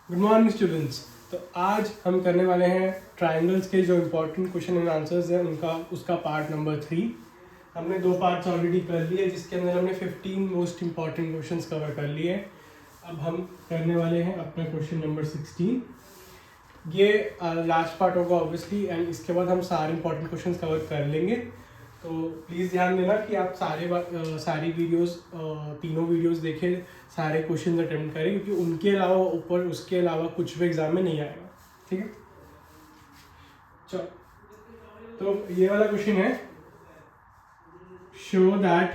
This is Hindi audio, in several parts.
Good morning students. तो आज हम करने वाले हैं ट्राइंगल्स के जो इम्पोर्टेंट क्वेश्चन एंड आंसर्स हैं उसका पार्ट नंबर 3। हमने 2 पार्ट्स ऑलरेडी कर लिए जिसके अंदर हमने 15 मोस्ट इम्पॉर्टेंट क्वेश्चंस कवर कर लिए। अब हम करने वाले हैं अपना क्वेश्चन नंबर 16। ये लास्ट पार्ट होगा ऑब्वियसली, एंड इसके बाद हम सारे इंपॉर्टेंट क्वेश्चंस कवर कर लेंगे। तो प्लीज़ ध्यान देना कि आप सारी वीडियोस तीनों वीडियोस देखें, सारे क्वेश्चंस अटेम्प्ट करें, क्योंकि उनके अलावा ऊपर उसके अलावा कुछ भी एग्जाम में नहीं आएगा। ठीक है, चलो। तो ये वाला क्वेश्चन है, show that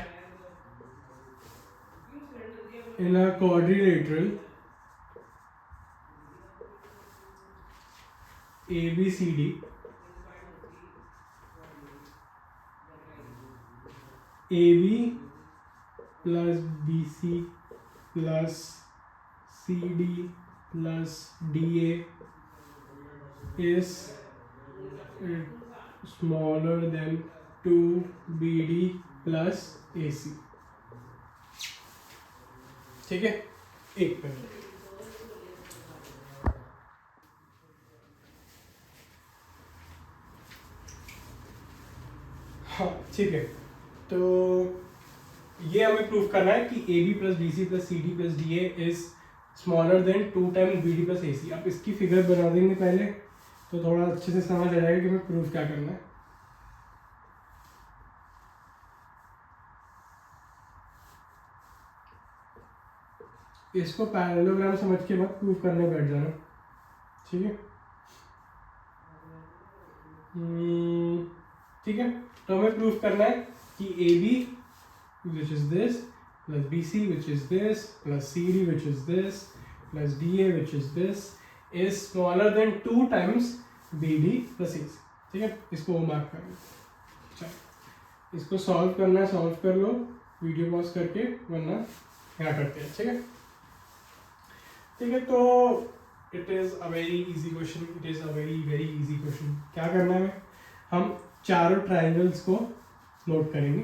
in a quadrilateral ABCD AB plus BC plus CD plus DA is smaller than 2BD plus AC। ठीक है, एक मिनट। हाँ ठीक है, तो ये हमें प्रूव करना है कि AB plus BC plus CD plus DA is smaller than 2 times BD plus AC। अब इसकी फिगर बना देंगे पहले, तो थोड़ा अच्छे से समझ आ जाएगा कि हमें प्रूव क्या करना है। इसको पैरेललोग्राम समझ के बाद प्रूव करने बैठ जाना, ठीक है। ठीक है, तो हमें प्रूव करना है कि AB which is this plus BC which is this plus CD which is this plus DA which is this is smaller than 2 times BD plus AC। ठीक है, इसको मार्क कर लो। चलो, इसको सॉल्व करना है, सॉल्व कर लो वीडियो पॉज करके, वरना यहाँ करते हैं। ठीक है, ठीक है। तो it is a very easy question, it is a very very easy question. क्या करना है, हम चारों ट्राइंगल्स को नोट करेंगे,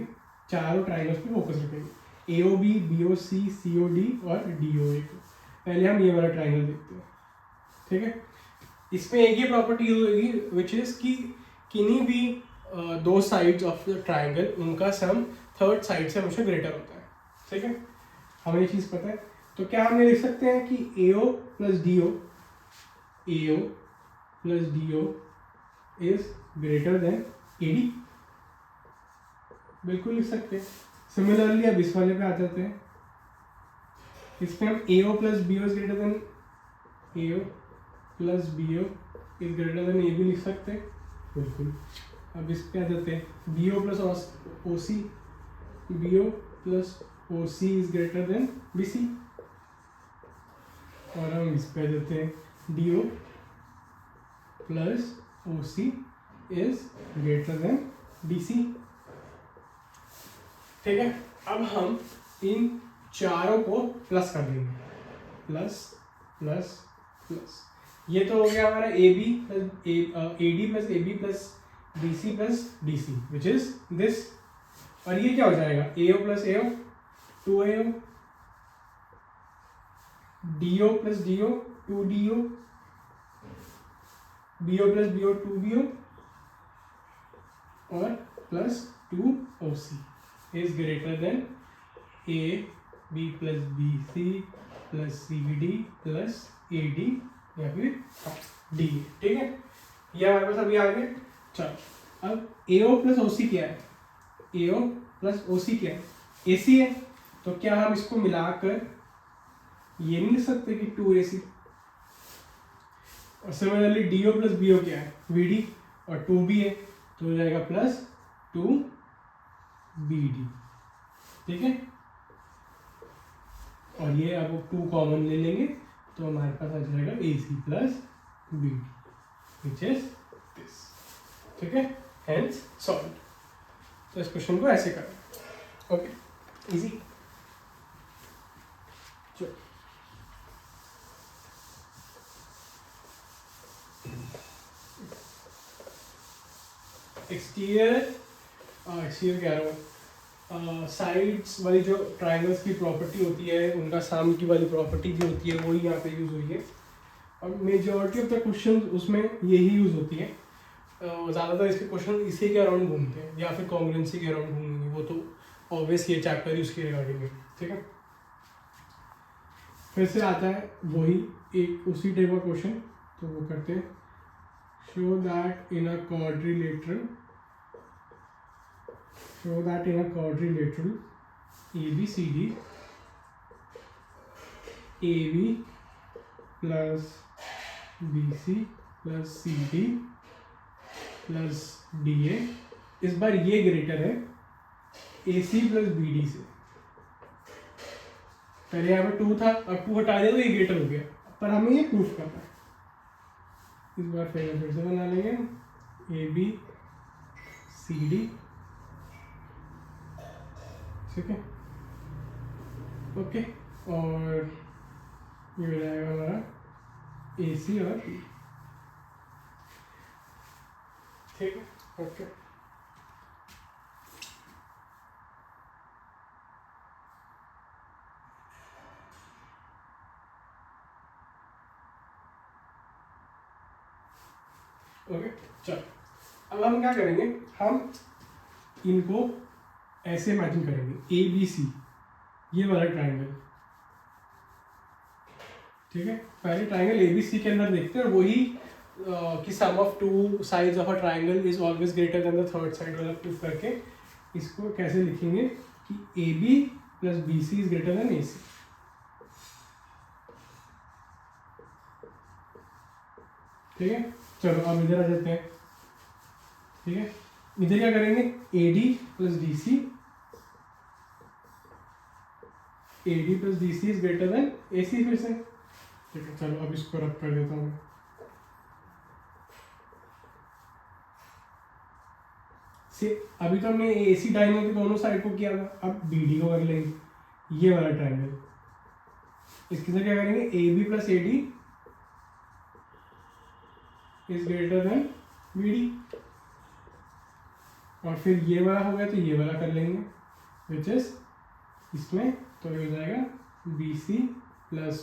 चारों ट्राइंगल्स पे फोकस रखेंगे, AOB, BOC, COD और DOA को। पहले हम ये वाला ट्राइंगल देखते हैं। ठीक है, इसमें एक ही प्रॉपर्टी होगी विच इज कि किन्हीं भी 2 साइड्स ऑफ द ट्राइंगल, उनका सम थर्ड साइड से हमेशा ग्रेटर होता है। ठीक है, हमें ये चीज़ पता है। तो क्या हम ये लिख सकते हैं कि AO plus DO is greater then AD? बिल्कुल लिख सकते हैं। सिमिलरली अब इस वाले पे आ जाते हैं, इसमें हम AO plus BO is greater then AO plus BO is greater then AB लिख सकते हैं, बिल्कुल। अब इस पे आ जाते हैं, BO plus OC is greater than BC, और हम इस पे आ जाते हैं, DO plus OC is greater than BC। ठीक है, अब हम इन चारों को प्लस कर देंगे, प्लस प्लस प्लस। ये तो हो गया हमारा AD plus AB plus BC plus DC which is this. और ये क्या हो जाएगा, AO plus AO 2AO, DO plus DO 2DO, BO plus BO 2BO और plus 2OC is greater than AB plus BC plus CD plus AD या फिर DA। ठीक है, ये हमारे पास अभी आ गए। चलो, अब AO प्लस OC क्या है, AO प्लस OC क्या है, AC है। तो क्या हम इसको मिलाकर ये नहीं लिख सकते कि 2AC? और सिमिलरली DO प्लस BO क्या है, VD, और 2B है, तो हो जाएगा प्लस 2BD। ठीक है, और ये अब 2 कॉमन ले लेंगे, तो हमारे पास आ जाएगा AC plus BD which is this. ठीक है, हेंस सॉल्व। तो इस क्वेश्चन को ऐसे करें। Okay, easy. चलो, एक्सटीरियर कह रहा हूँ, साइड्स वाली जो ट्राइंगल्स की प्रॉपर्टी होती है, उनका साम की वाली प्रॉपर्टी जो होती है वही यहाँ पे यूज हुई है। और मेजॉरिटी ऑफ द क्वेश्चन उसमें यही यूज़ होती है। ज़्यादातर इसके क्वेश्चन इसी के अराउंड घूमते हैं या फिर कॉन्ग्रुएंसी के अराउंड घूमेंगे, वो तो ऑब्वियस ये चैप्टर ही उसके रिगार्डिंग है। ठीक है, फिर से आता है वही एक उसी टाइप का क्वेश्चन, तो वो करते हैं। Show that in a quadrilateral ABCD AB plus BC plus CD plus DA, इस बार ये ग्रेटर है AC plus BD से। पहले यहाँ पे 2 था, अब 2 हटा दिया तो ये ग्रेटर हो गया, पर हमें ये प्रूफ करना है। इस बार फिर से बना लेंगे ABCD, ठीक है, ओके, और ये हो जाएगा हमारा AC और B, ठीक है, ओके। ओके, चलो अब हम क्या करेंगे, हम इनको ऐसे इमेजिन करेंगे ABC, ये वाला ट्राइंगल, ठीक है। पहले ट्राइंगल ABC के अंदर देखते हैं, और वही कि sum of 2 sides of a triangle is always greater than the third side वाला प्रूफ करके इसको कैसे लिखेंगे कि AB plus BC is greater than AC। ठीक है, चलो अब इधर आ जाते हैं। ठीक है, इधर क्या करेंगे, AD plus DC is greater than AC फिर से। ठीक है, चलो अब इसको रब कर देता हूँ। अभी तो हमने AC डायगोनल के दोनों साइड को किया था, अब BD को कर लेंगे, ये वाला ट्राइंगल। इसके साथ क्या करेंगे, AB plus AD is greater then BD, और फिर ये वाला हो गया तो ये वाला कर लेंगे, विच इज इसमें तो ये हो जाएगा BC plus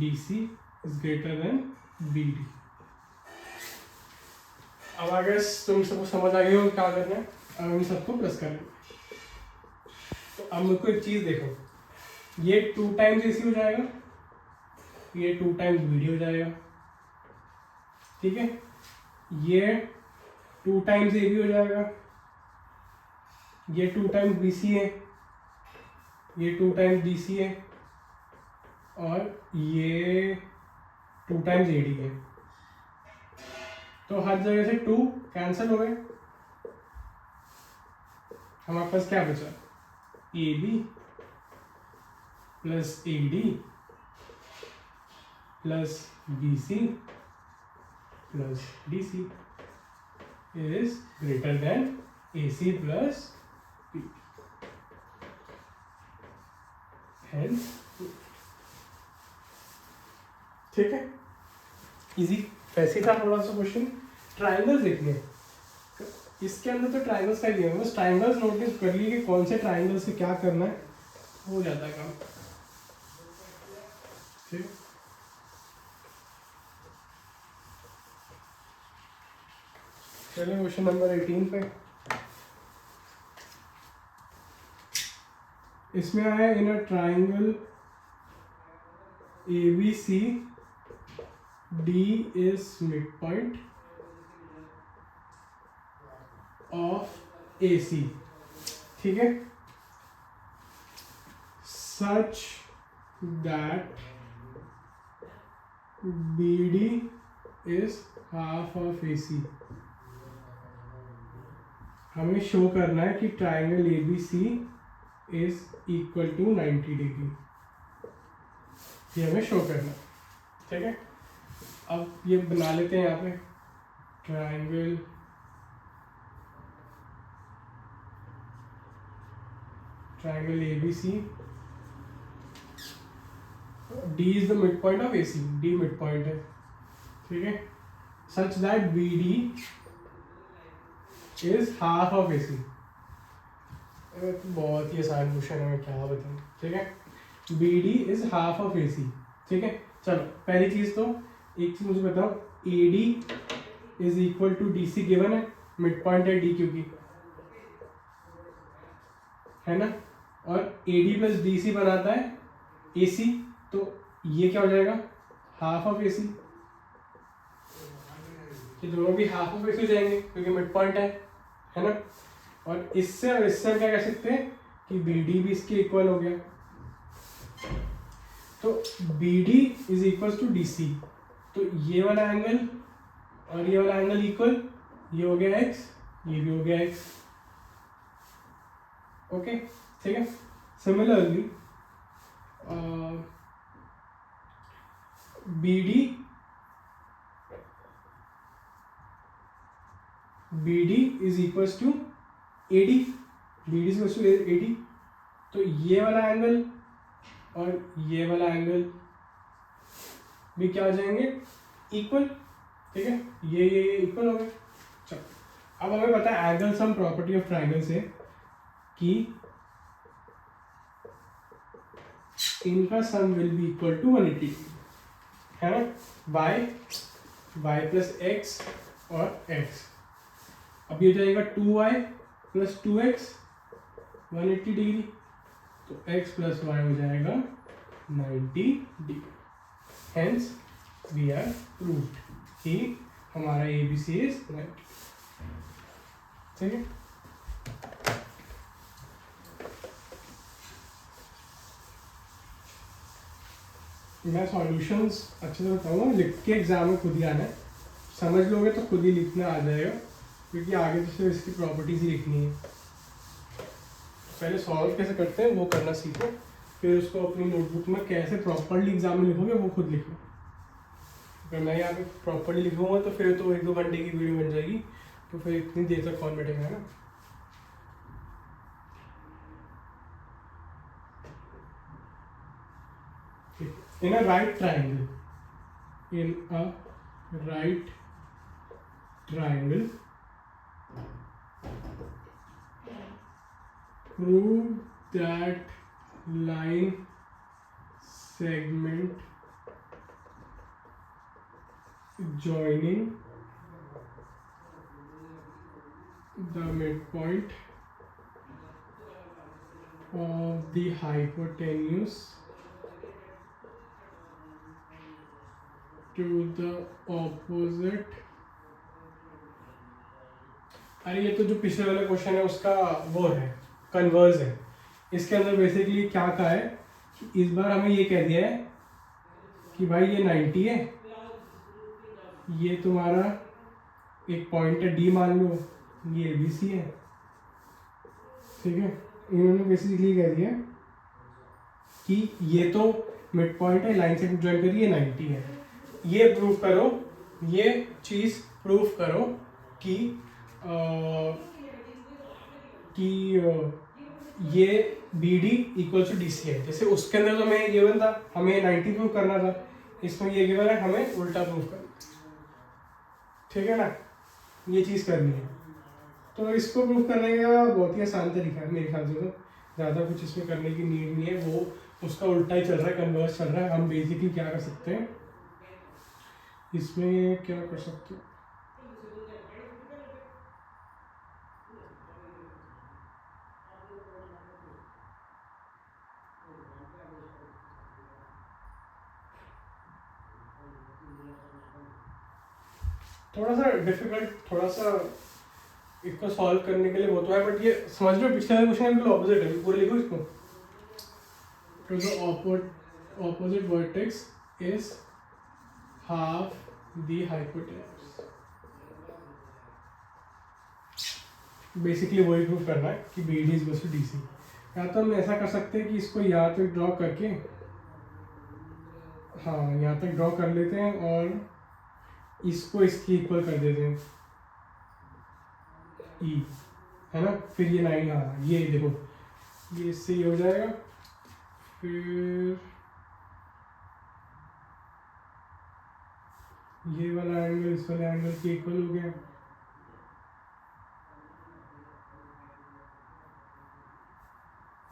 DC is greater then BD। अब अगर तुम सबको समझ आ गई हो क्या करना है, अब इन सबको प्लस कर लेंगे। तो अब मेरे को एक चीज देखो, ये 2 times AC हो जाएगा, ये 2 times BD हो जाएगा, ठीक है, ये 2 times AB हो जाएगा, ये 2 times BC है, ये 2 times DC है, और ये 2 times AD है। तो हर जगह से 2 कैंसिल हो गए, हमारे पास क्या बचा, AB plus AD plus BC plus DC is greater than AC plus B. Hence, ठीक है, इजी वैसे था थोड़ा सा क्वेश्चन। ट्राइंगल्स देखने, इसके अंदर तो ट्राइंगल्स का दिया है, बस ट्राइंगल्स नोटिस कर लिए कि कौन से ट्राइंगल से क्या करना है, हो जाता है काम। ठीक, चलिए क्वेश्चन नंबर 18 पे। इसमें आया in a triangle ABC D is midpoint of AC, ठीक है, such that BD is half of AC। हमें शो करना है कि triangle ABC is equal to 90 degree, ये हमें शो करना है। ठीक है, अब ये बना लेते हैं यहाँ पे triangle ABC, D is the midpoint of AC, D midpoint है, ठीक है, such that BD is half of AC। बहुत ही आसान क्वेश्चन है, मैं क्या बताऊँ। ठीक है, BD is half of AC, ठीक है, चलो पहली चीज तो एक चीज मुझे बताओ, A D is equal to D C given है, मिड पॉइंट है डी क्यू की, है ना, और A D plus D C बनाता है ए सी, तो ये क्या हो जाएगा, हाफ ऑफ ए सी, ये दोनों भी हाफ ऑफ ए सी हो जाएंगे क्योंकि मिड पॉइंट है ना। और इससे हम क्या कह सकते हैं कि बी डी भी इसके इक्वल हो गया, तो B D is equal to D C, तो ये वाला एंगल और ये वाला एंगल इक्वल, ये हो गया x, ये भी हो गया x, ओके ठीक है। Similarly B D is equal to A D, B D is equal to A D, तो ये वाला एंगल और ये वाला एंगल भी क्या आ जाएंगे, इक्वल, ठीक है, ये इक्वल हो गए। चलो अब हमें पता है angle sum property of triangle से कि इनका sum will be equal to 180, है ना, y प्लस एक्स और x, अब ये हो जाएगा 2y प्लस 2x 180 डिग्री, तो x प्लस y हो जाएगा 90 degree. Hence we are proved कि हमारा ABC इज 90, ठीक है। मैं सॉल्यूशंस अच्छे से बताऊंगा, लिख के एग्जाम में खुद ही आना है, समझ लोगे तो खुद ही लिखना आ जाएगा, क्योंकि आगे तो सिर्फ इसकी प्रॉपर्टीज ही लिखनी है। पहले सॉल्व कैसे करते हैं वो करना सीखो, फिर उसको अपनी नोटबुक में कैसे प्रॉपरली एग्जाम में लिखोगे वो खुद लिखो। अगर मैं यहाँ पे प्रॉपरली लिखूंगा तो फिर तो 1-2 घंटे की वीडियो बन जाएगी, तो फिर इतनी देर तक कौन बैठेगा, है ना। In a right triangle, prove that line segment joining the midpoint of the hypotenuse to the opposite, अरे ये तो जो पिछले वाला क्वेश्चन है उसका वो है, कन्वर्स है। इसके अंदर बेसिकली क्या कहा है कि इस बार हमें ये कह दिया है कि भाई ये 90 है, ये तुम्हारा एक पॉइंट है डी मान लो, ये ABC है, ठीक है। इन्होंने बेसिकली कह दिया कि ये तो मिड पॉइंट है, लाइन से ज्वाइन करिए, 90 है। ये प्रूव करो, ये चीज़ प्रूव करो कि ये B D equal to D C है। जैसे उसके अंदर तो हमें गिवन था, हमें 90 प्रूव करना था, इसमें ये गिवन है, हमें उल्टा प्रूव करना, ठीक है ना, ये चीज़ करनी है। तो इसको प्रूव करने का बहुत ही आसान तरीका है मेरे ख्याल से, तो ज़्यादा कुछ इसमें करने की नीड नहीं है, वो उसका उल्टा ही चल रहा है, कन्वर्स चल रहा है। हम बेसिकली क्या कर सकते हैं इसमें, क्या कर सकते हैं, थोड़ा सा डिफिकल्ट, थोड़ा सा इसको सॉल्व करने के लिए वो तो है, बट ये समझ लो पिछले क्वेश्चन बिल्कुल ऑपोजिट है, पूरा लिखो इसको। तो the opposite vertex is half the hypotenuse, basically वही प्रूव करना है कि B D is equal to D C. या तो हम ऐसा कर सकते हैं कि इसको यहाँ तक ड्रॉ करके, हाँ यहाँ तक ड्रॉ कर लेते हैं और इसको इसकी इक्वल कर देते हैं ई, है ना, फिर ये 9, हाँ ये देखो ये इससे ये हो जाएगा, फिर ये वाला एंगल इस वाले एंगल के इक्वल हो गया,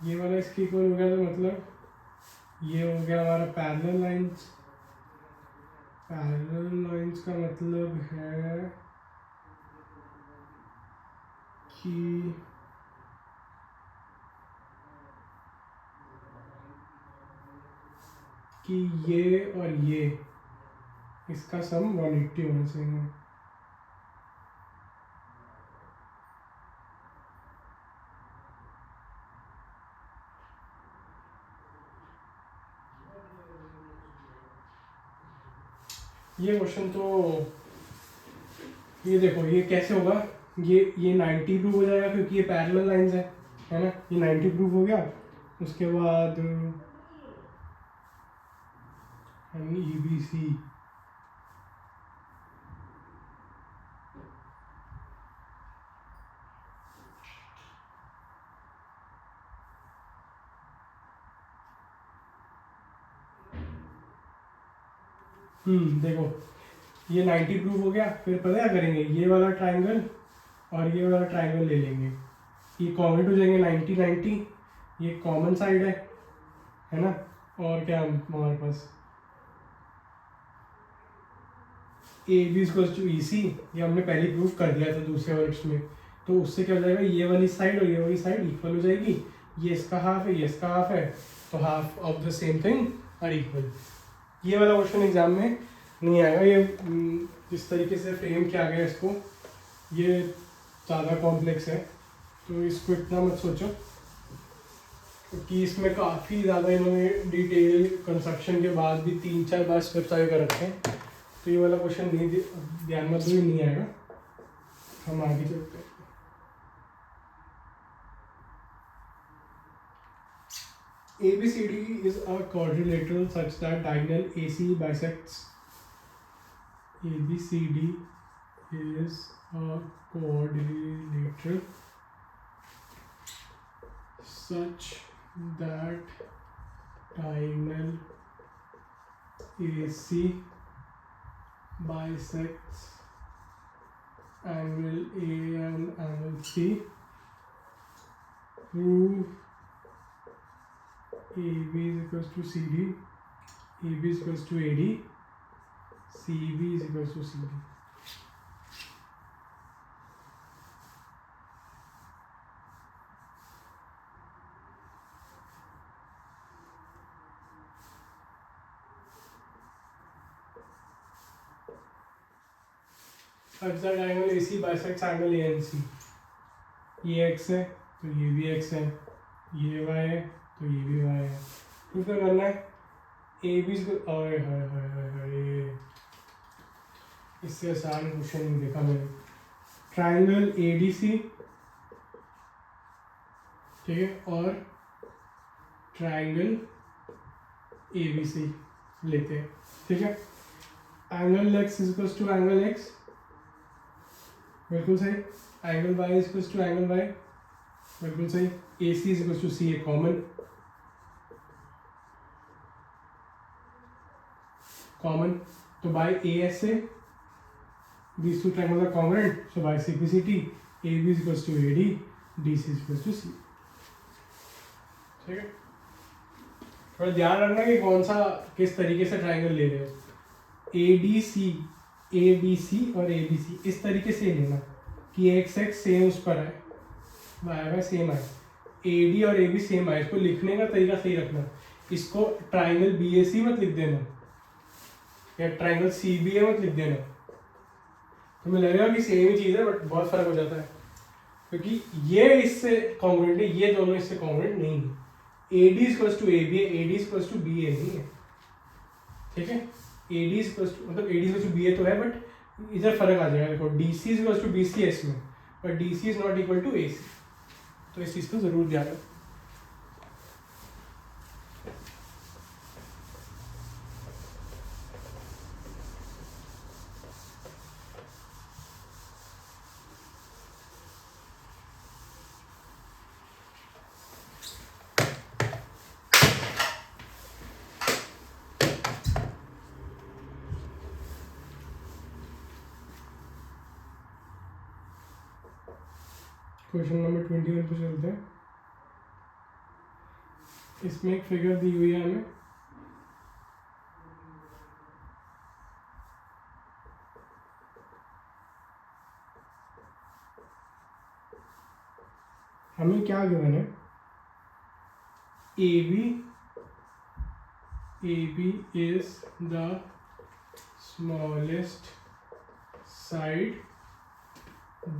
ये वाला इसके इक्वल हो गया, तो मतलब ये हो गया हमारा पैरेलल लाइंस, पैरेलल लाइंस का मतलब है कि ये और ये इसका सम 180 होना चाहिए। ये क्वेश्चन तो ये देखो ये कैसे होगा, ये 90 प्रूव हो जाएगा क्योंकि ये पैरेलल लाइंस है ना, ये 90 प्रूव हो गया। उसके बाद EBC देखो ये 90 प्रूव हो गया। फिर पता क्या करेंगे, ये वाला ट्राइंगल और ये वाला ट्राइंगल ले लेंगे, ये कॉमन हो जाएंगे 90 90, ये कॉमन साइड है ना। और क्या हमारे पास AB=EC, ये हमने पहले प्रूव कर दिया था दूसरे वर्ड्स में। तो उससे क्या हो जाएगा, ये वाली साइड और ये वाली साइड इक्वल हो जाएगी, ये इसका हाफ है ये इसका हाफ है, तो half of the same thing are equal. ये वाला क्वेश्चन एग्जाम में नहीं आएगा। ये जिस तरीके से फ्रेम किया गया इसको, ये ज़्यादा कॉम्प्लेक्स है तो इसको इतना मत सोचो, क्योंकि इसमें काफ़ी ज़्यादा इन्होंने डिटेल कंस्ट्रक्शन के बाद भी 3-4 बार स्टेप्स आगे कर रखे हैं। तो ये वाला क्वेश्चन नहीं ध्यान में भी नहीं आएगा। हम आगे चलते हैं। ABCD is a quadrilateral such that diagonal AC bisects. ABCD is a quadrilateral such that diagonal AC bisects angle A and angle C. Prove AB is equals to CD, AB is equals to AD, CB is equals to CD. Such that angle AC bisects angle A and C. ये x है तो ये भी x है, ये y है तो ये भी y है। तो क्या करना है, AB इससे आसान क्वेश्चन नहीं देखा मैंने। ट्राइंगल ADC, ठीक है, और ट्राइंगल ABC लेते हैं, ठीक है। Angle x is equal to angle x, बिल्कुल सही। Angle y is equal to angle y, बिल्कुल सही। AC is equal to C है कॉमन, तो बाय AS से these two triangles are congruent, so by simplicity AB is equals to AD, DC is equals to C, ठीक है। थोड़ा ध्यान रखना कि कौन सा किस तरीके से ट्राइंगल ले रहे हो। ADC और ABC इस तरीके से लेना कि x सेम उस पर है, y सेम है, AD और AB सेम है। इसको लिखने का तरीका सही रखना, इसको ट्राइंगल BAC मत लिख देना या ट्राइंगल CBA मत लिख देना। तुम्हें लगेगा कि सेम ही चीज़ है बट बहुत फर्क हो जाता है, क्योंकि ये इससे कॉन्ग्रुएंट है, ये दोनों इससे कॉन्ग्रुएंट नहीं है। AD इक्वल्स टू AB है, AD इक्वल्स टू BA नहीं है, ठीक है। AD इक्वल्स टू मतलब AD इक्वल्स टू BA तो है बट इधर फर्क आ जाएगा। देखो DC इक्वल्स टू BC है इसमें, but DC is not equal to AC, तो इस चीज़ को जरूर ध्यान रखो। क्वेश्चन नंबर 21 पे चलते हैं। इसमें एक फिगर दी हुई है हमें, हमें क्या गिवन है, AB is the smallest side,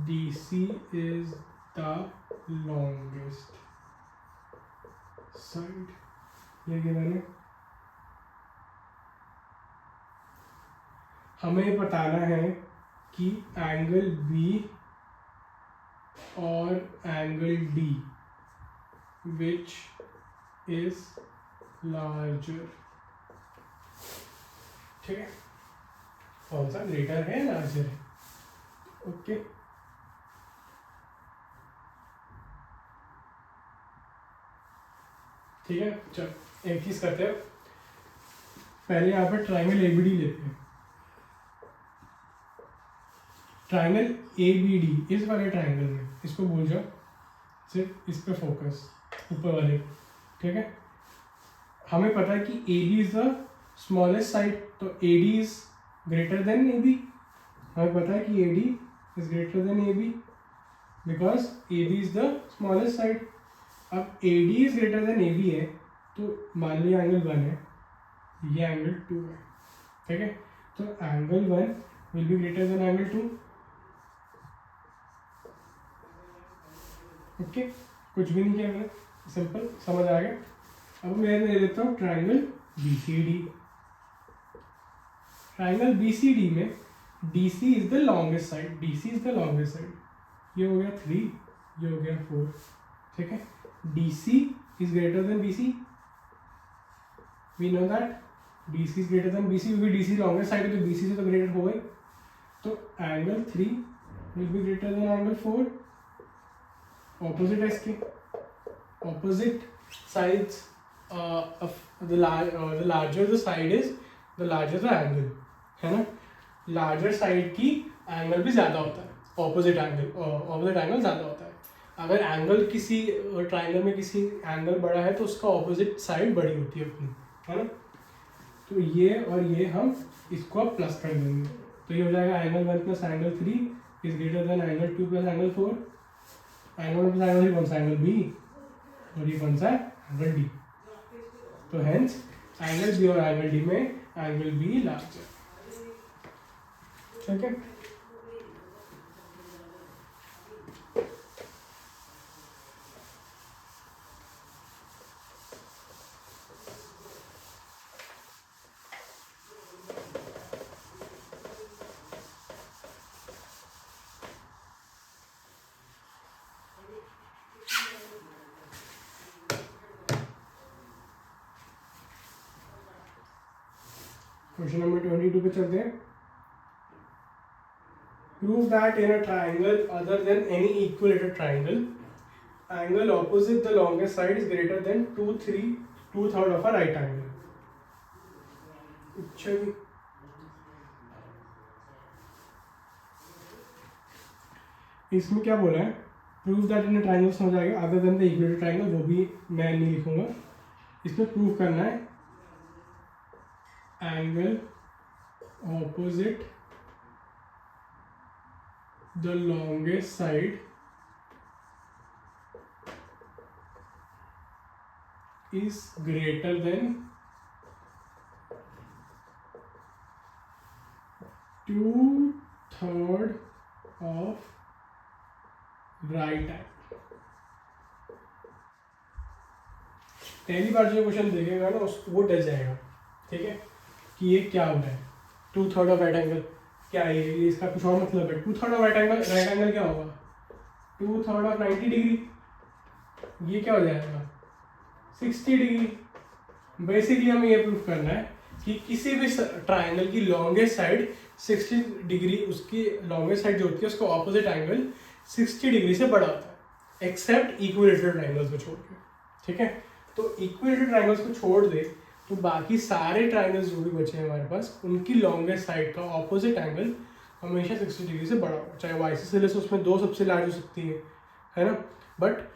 DC is the longest side, ये गिवन है। हमें बताना है कि एंगल B और angle D which is larger, ठीक है, कौन सा ग्रेटर है लार्जर है, ओके। ठीक है, चल एक चीज करते हैं, पहले यहाँ पर ट्राइंगल ABD लेते हैं। ट्राइंगल ABD, इस वाले ट्राइंगल में, इसको भूल जाओ, सिर्फ इस पे फोकस, ऊपर वाले, ठीक है। हमें पता है कि AB is the smallest side, तो AD is greater then AB। हमें पता है कि AD is greater then AB because AB is the smallest side. अब AD is greater then AB है, तो मान लिया एंगल 1 है, ये एंगल 2 है, ठीक है। तो angle 1 will be greater than angle 2, okay. कुछ भी नहीं किया मैंने, सिंपल, समझ आ गया। अब मैं ले लेता हूँ ट्राइंगल BCD। ट्राइंगल BCD में DC is the longest side, DC is the longest side, ये हो गया 3, ये हो गया 4, ठीक है। DC is greater than BC, we know that DC is greater than BC, क्योंकि DC लॉन्गेस्ट साइड है तो BC से तो ग्रेटर हो गई। तो angle 3 will be greater than angle 4, opposite है इसके, opposite sides, the larger the side is, the larger the angle, है ना। लार्जर साइड की एंगल भी ज़्यादा होता है, ऑपोजिट एंगल ज़्यादा होता है। अगर एंगल किसी ट्राइंगल में किसी एंगल बड़ा है तो उसका ऑपोजिट साइड बड़ी होती है अपनी, है ना। तो ये और ये हम इसको अब प्लस कर देंगे, तो ये हो जाएगा angle 1 plus angle 3 is greater than angle 2 plus angle 4। Angle 1 plus angle 3 कौन सा, एंगल B, और ये कौन सा है, एंगल D। तो हेंस एंगल B और एंगल D में एंगल B लार्जर, ठीक है। क्वेश्चन नंबर 22 पे चलते हैं। Prove that in a triangle other than any equilateral triangle, angle opposite the longest side is greater than 2/3 of a right angle. अच्छा जी, इसमें क्या बोला है, प्रूव दैट इन ट्राइंगल समझ आएगा, other than the equilateral triangle वो भी मैं नहीं लिखूंगा। इसमें प्रूव करना है angle opposite the longest side is greater than 2/3 of right angle। पहली बार जो क्वेश्चन देखेगा ना उसको वो डर जाएगा, ठीक है, कि ये क्या हो रहा है, 2/3 ऑफ राइट एंगल क्या है, ये इसका कुछ और मतलब है। 2/3 ऑफ राइट एंगल क्या होगा, 2/3 ऑफ 90 डिग्री, ये क्या हो जाएगा 60 डिग्री। बेसिकली हमें ये प्रूफ करना है कि किसी भी ट्राइंगल की लॉन्गेस्ट साइड 60 डिग्री, उसकी लॉन्गेस्ट साइड जो होती है उसका ऑपोजिट एंगल 60 डिग्री से बड़ा होता है, एक्सेप्ट इक्विलेटरल ट्राइंगल्स को छोड़ के, ठीक है। तो इक्विलेटरल ट्राइंगल्स को छोड़ दे तो बाकी सारे ट्राइंगल्स जो भी बचे हैं हमारे पास, उनकी लॉन्गेस्ट साइड का ऑपोजिट एंगल हमेशा 60 डिग्री से बड़ा होगा। चाहे वो आइसोसेलेस उसमें 2 सबसे लार्ज हो सकती है ना, बट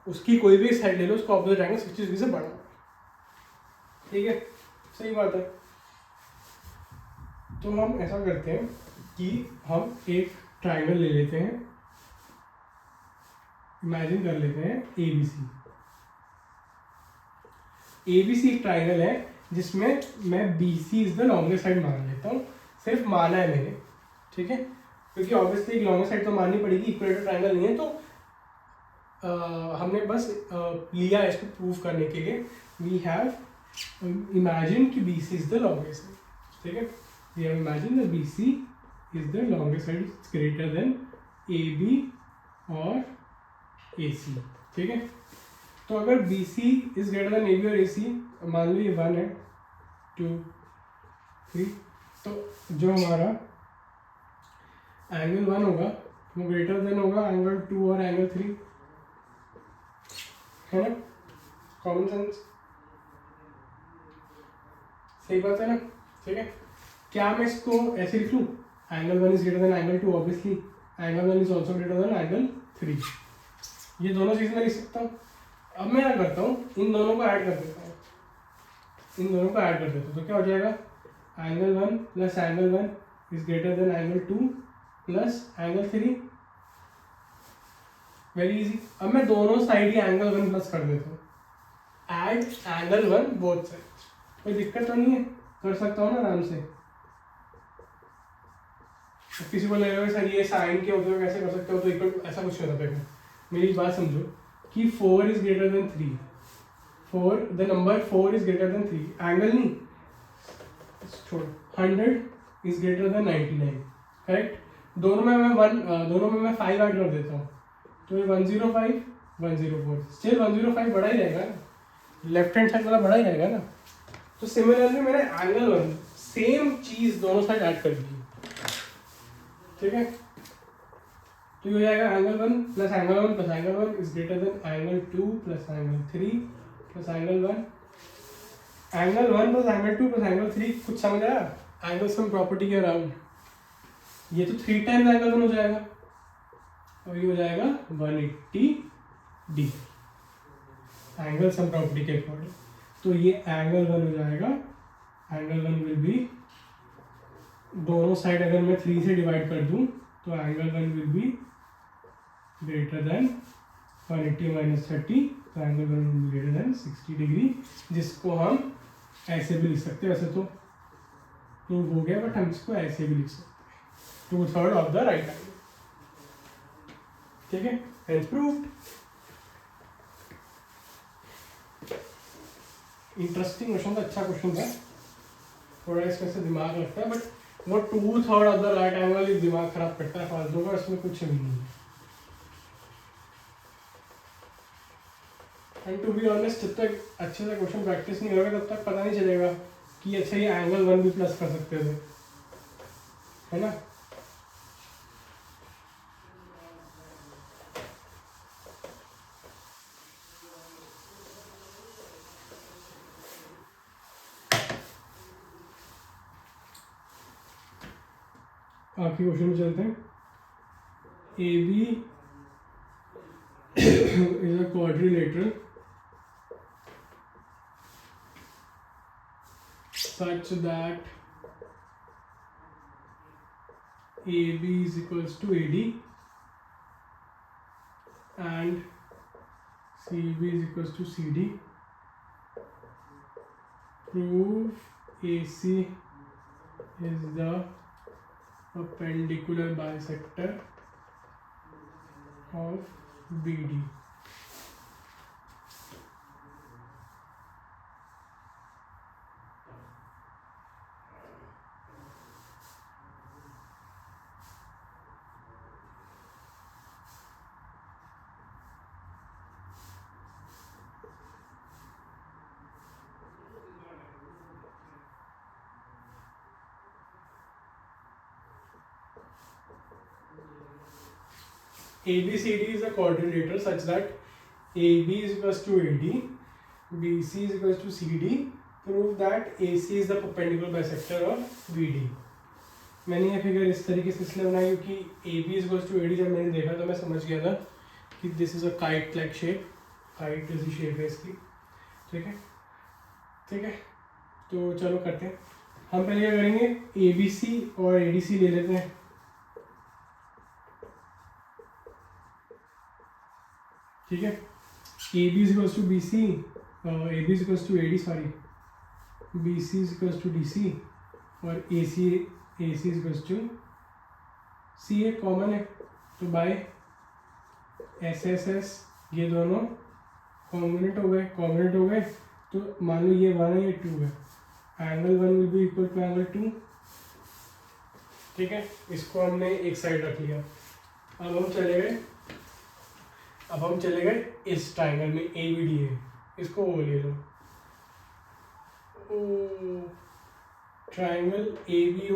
उसकी कोई भी साइड ले लो उसका ऑपोजिट एंगल 60 डिग्री से बड़ा होगा, ठीक है, सही बात है। तो हम ऐसा करते हैं कि हम एक ट्राइंगल ले लेते हैं, इमेजिन कर लेते हैं A B C. A B C एक ट्राइंगल है जिसमें मैं B C is the longest side मान लेता हूँ, सिर्फ माना है मैंने, ठीक है, क्योंकि ऑब्वियसली लॉन्गेस्ट साइड तो माननी पड़ेगी, इक्वेटर ट्राइंगल नहीं है तो हमने बस लिया है इसको प्रूव करने के लिए। वी हैव इमेजिन कि B C is the longest side, ठीक है, we have imagine the B C is the longest side is greater than A B और ए सी, ठीक है। तो अगर B C is greater than A B और ए सी, मान लो ये 1 है 2 3, तो जो हमारा एंगल 1 होगा वो ग्रेटर देन होगा एंगल 2 और एंगल 3, है ना, कॉमन सेंस, सही बात है ना, ठीक है। क्या मैं इसको ऐसे लिख लूँ, angle 1 is greater than angle 2, obviously angle 1 is also greater than angle 3, ये दोनों चीज़ मैं लिख सकता हूँ। अब मैं क्या करता हूँ, इन दोनों को ऐड कर देता हूँ, इन दोनों को ऐड कर देता हूँ, तो क्या हो जाएगा, angle 1 plus angle 1 is greater than angle 2 plus angle 3, very easy. अब मैं दोनों साइड ही एंगल 1 प्लस कर देता हूँ, एड एंगल 1 बोथ साइड, कोई दिक्कत तो नहीं है, कर सकता हूँ ना आराम से। किसी को लगेगा सर ये साइन के होते हो कैसे कर सकते हो, तो इक्वल ऐसा कुछ नहीं होता है। मेरी बात समझो कि 4 is greater then 3, 4 the number 4 is greater then 3, angle नहीं छोड़, 100 इज ग्रेटर देन 99, करेक्ट। दोनों में मैं 5 ऐड कर देता हूँ, तो ये 105 104, स्टिल 105 बड़ा ही रहेगा ना, लेफ्ट हैंड साइड वाला बड़ा ही रहेगा ना। तो सिमिलरली मैंने एंगल 1 सेम चीज दोनों साइड ऐड कर दी, ठीक है। तो ये हो जाएगा angle 1 plus angle 1 plus angle 1 is greater than angle 2 plus angle 3 plus angle 1, angle 1 plus angle 2 plus angle 3, कुछ समझ आया, एंगल सम प्रॉपर्टी के अराउंड, ये तो 3 टाइम्स एंगल 1 हो जाएगा और ये हो जाएगा 180 डी, एंगल सम प्रॉपर्टी के अकॉर्डिंग। तो ये एंगल 1 हो जाएगा, एंगल 1 विल बी, दोनों साइड अगर मैं 3 से डिवाइड कर दूं तो angle 1 will be greater then 180 minus 30, तो angle 1 will be greater then 60 degree, जिसको हम ऐसे भी लिख सकते हैं, वैसे तो प्रूव हो गया बट हम इसको ऐसे भी लिख सकते हैं, 2/3 ऑफ द राइट एंगल, ठीक है, हेंस प्रूव्ड। इंटरेस्टिंग क्वेश्चन था, अच्छा क्वेश्चन था, थोड़ा इसमें से दिमाग लगता है, बट वो 2/3 ऑफ द राइट एंगल ही दिमाग खराब करता है फालतू का, इसमें कुछ भी नहीं है। एंड टू बी ऑनेस्ट, जब तक अच्छे से क्वेश्चन प्रैक्टिस नहीं करोगे तब तक पता नहीं चलेगा कि अच्छा ये एंगल 1 भी प्लस कर सकते थे, है ना। आखिरी क्वेश्चन में चलते हैं। A B is a quadrilateral such that AB is equals to AD and CB is equals to CD. Prove AC is the perpendicular bisector of BD. ABCD is a quadrilateral such that AB is equals to AD, BC is equals to CD. Prove that AC is the perpendicular bisector of BD. मैंने ये फिगर इस तरीके से इसलिए बनाई क्योंकि AB is equals to AD जब मैंने देखा तो मैं समझ गया था कि this is a kite like shape, kite जैसी शेप है इसकी, ठीक है, ठीक है। तो चलो करते हैं, हम पहले क्या करेंगे, ABC और ADC ले लेते हैं। ठीक है, A B is equals to B C, A B is equals to A D, sorry B C is equals to D C, और A C is equals to C A common है, तो बाय एस एस एस ये दोनों कॉम्बिनेट हो गए, तो मान लो ये 1 है ये 2 है, angle 1 will be equal to angle 2, ठीक है, इसको हमने एक साइड रख लिया। अब हम चले गए इस ट्राइंगल में ए बी डी है, इसको वो ले लो, triangle A B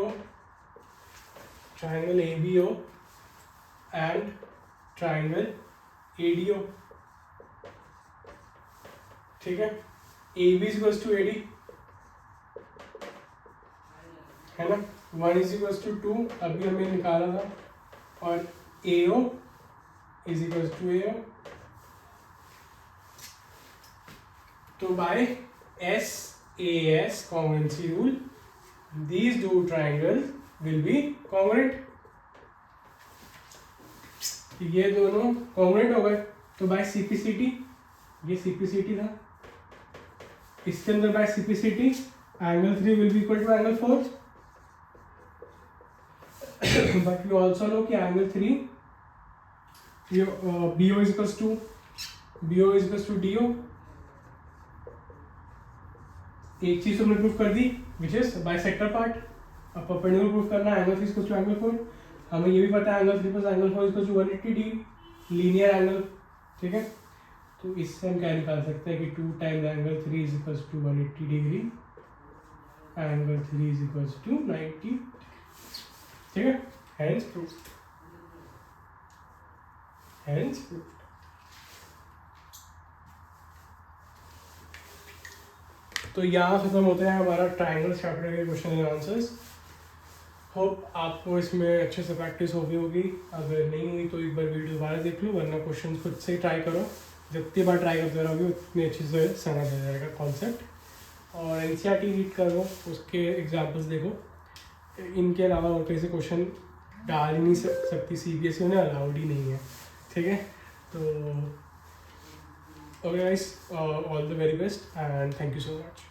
O and triangle A D O, ठीक है, A B is to A D है ना, 1 इज इक्वल्स टू 2 अभी हमें निकाला था, और ए ओ इज इक्वल्स टू ए ओ, तो by S A S congruency rule these two triangles will be congruent, ये दोनों congruent हो गए, तो बाय CPCT, ये CPCT था, इसके अंदर bye CPCT angle 3 will be equal to angle 4, but we also know कि angle 3 BO is equals to DO, एक चीज तुमने प्रूफ कर दी विच इज बाइसेक्टर पार्ट। अब परपेंडिकुलर प्रूफ करना है, एंगल 3 इक्वल्स टू एंगल 4, हमें ये भी पता है angle 3 plus angle 4 equals to 180 degree linear angle, ठीक है, तो इससे हम क्या निकाल सकते हैं कि 2 times angle 3 is equals to 180 degree, angle 3 is equals to 90, ठीक है, हेंस प्रूफ। तो यहाँ खत्म होता है हमारा ट्राइंगल चैप्टर के क्वेश्चन एंड आंसर्स। होप आपको इसमें अच्छे से प्रैक्टिस हो गई होगी, अगर नहीं हुई तो एक बार वीडियो दोबारा देख लो, वरना क्वेश्चन खुद से ही ट्राई करो, जितनी बार ट्राई करते रहोगे उतनी अच्छी से समझ आ जाएगा कॉन्सेप्ट। और NCERT रीड करो, उसके एग्जाम्पल्स देखो, इनके अलावा और कहीं से क्वेश्चन डाल ही नहीं सकती CBSE, उन्हें अलाउड ही नहीं है, ठीक है। तो okay guys, all the very best and thank you so much.